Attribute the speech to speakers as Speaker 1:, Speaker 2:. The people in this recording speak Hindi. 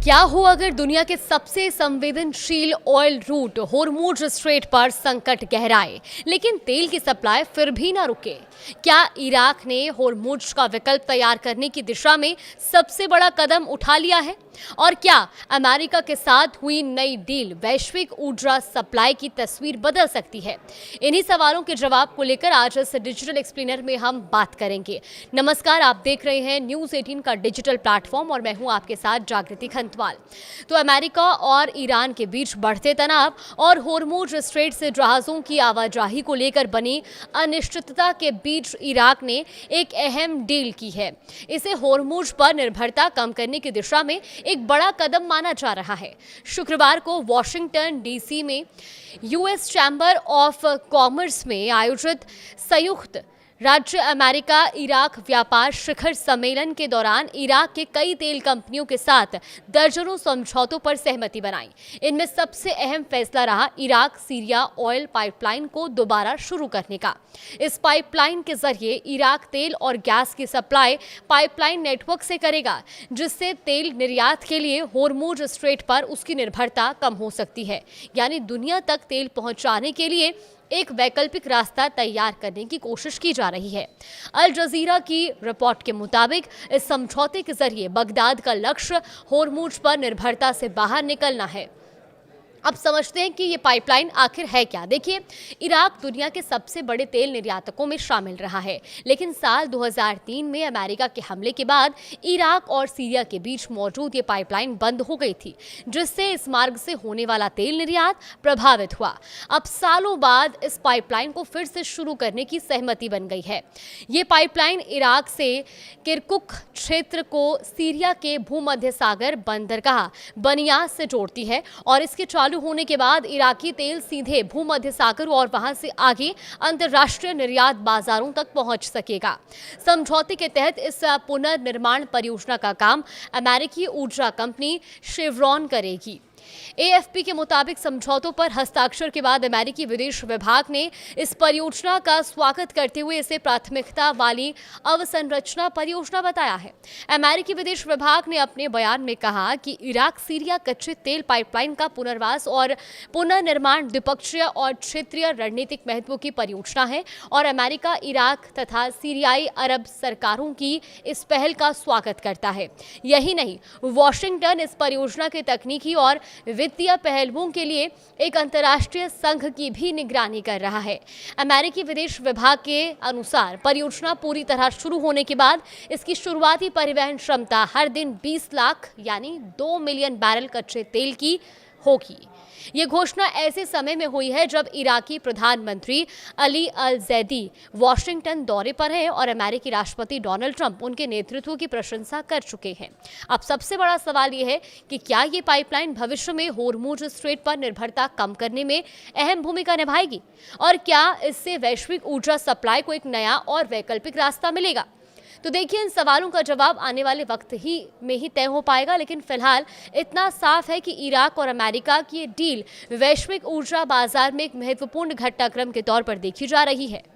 Speaker 1: क्या हो अगर दुनिया के सबसे संवेदनशील ऑयल रूट होर्मुज स्ट्रेट पर संकट गहराए, लेकिन तेल की सप्लाई फिर भी ना रुके? क्या इराक ने होर्मुज का विकल्प तैयार करने की दिशा में सबसे बड़ा कदम उठा लिया है? और क्या अमेरिका के साथ हुई नई डील वैश्विक ऊर्जा सप्लाई की तस्वीर बदल सकती है? इन्हीं सवालों के जवाब को लेकर आज इस डिजिटल एक्सप्लेनर में हम बात करेंगे। नमस्कार, आप देख रहे हैं न्यूज़ 18 का डिजिटल प्लेटफॉर्म और मैं हूं आपके साथ जागृति खंतवाल। तो अमेरिका और ईरान के बीच बढ़ते तनाव और होर्मुज स्ट्रेट से जहाजों की आवाजाही को लेकर बनी अनिश्चितता के बीच इराक ने एक अहम डील की है। इसे होर्मुज पर निर्भरता कम करने की दिशा में एक बड़ा कदम माना जा रहा है। शुक्रवार को वॉशिंगटन डीसी में यूएस चैम्बर ऑफ कॉमर्स में आयोजित संयुक्त राज्य अमेरिका इराक व्यापार शिखर सम्मेलन के दौरान इराक के कई तेल कंपनियों के साथ दर्जनों समझौतों पर सहमति बनाई। इनमें सबसे अहम फैसला रहा इराक सीरिया ऑयल पाइपलाइन को दोबारा शुरू करने का। इस पाइपलाइन के जरिए इराक तेल और गैस की सप्लाई पाइपलाइन नेटवर्क से करेगा, जिससे तेल निर्यात के लिए होर्मुज स्ट्रेट पर उसकी निर्भरता कम हो सकती है। यानी दुनिया तक तेल पहुंचाने के लिए एक वैकल्पिक रास्ता तैयार करने की कोशिश की जा रही है। अल जजीरा की रिपोर्ट के मुताबिक इस समझौते के जरिए बगदाद का लक्ष्य होर्मुज पर निर्भरता से बाहर निकलना है। अब समझते हैं कि ये पाइपलाइन आखिर है क्या। देखिए, इराक दुनिया के सबसे बड़े तेल निर्यातकों में शामिल रहा है, लेकिन साल 2003 में अमेरिका के हमले के बाद इराक और सीरिया के बीच मौजूद ये पाइपलाइन बंद हो गई थी, जिससे इस मार्ग से होने वाला तेल निर्यात प्रभावित हुआ। अब सालों बाद इस पाइपलाइन को फिर से शुरू करने की सहमति बन गई है। ये पाइपलाइन इराक से किरकुक क्षेत्र को सीरिया के भूमध्य सागर बंदरगाह बनियास से जोड़ती है और इसके चालू होने के बाद इराकी तेल सीधे भूमध्य सागर और वहां से आगे अंतर्राष्ट्रीय निर्यात बाजारों तक पहुंच सकेगा। समझौते के तहत इस पुनर्निर्माण परियोजना का काम अमेरिकी ऊर्जा कंपनी शेवरॉन करेगी। एएफपी के मुताबिक समझौतों पर हस्ताक्षर के बाद अमेरिकी विदेश विभाग ने इस परियोजना का स्वागत करते हुए इसे प्राथमिकता वाली अवसंरचना परियोजना बताया है। अमेरिकी विदेश विभाग ने अपने बयान में कहा कि इराक सीरिया कच्चे तेल पाइपलाइन का पुनर्वास और पुनर्निर्माण द्विपक्षीय और क्षेत्रीय रणनीतिक महत्व की परियोजना है और अमेरिका, इराक तथा सीरियाई अरब सरकारों की इस पहल का स्वागत करता है। यही नहीं, वॉशिंगटन इस परियोजना के तकनीकी और वित्तीय पहलुओं के लिए एक अंतर्राष्ट्रीय संघ की भी निगरानी कर रहा है। अमेरिकी विदेश विभाग के अनुसार परियोजना पूरी तरह शुरू होने के बाद इसकी शुरुआती परिवहन क्षमता हर दिन 20 लाख यानी 2 मिलियन बैरल कच्चे तेल की होगी। ये घोषणा ऐसे समय में हुई है जब इराकी प्रधानमंत्री अली अल जैदी वॉशिंगटन दौरे पर हैं और अमेरिकी राष्ट्रपति डोनाल्ड ट्रंप उनके नेतृत्व की प्रशंसा कर चुके हैं। अब सबसे बड़ा सवाल ये है कि क्या ये पाइपलाइन भविष्य में होर्मुज स्ट्रेट पर निर्भरता कम करने में अहम भूमिका निभाएगी और क्या इससे वैश्विक ऊर्जा सप्लाई को एक नया और वैकल्पिक रास्ता मिलेगा? तो देखिए, इन सवालों का जवाब आने वाले वक्त में ही तय हो पाएगा, लेकिन फिलहाल इतना साफ है कि इराक और अमेरिका की ये डील वैश्विक ऊर्जा बाजार में एक महत्वपूर्ण घटनाक्रम के तौर पर देखी जा रही है।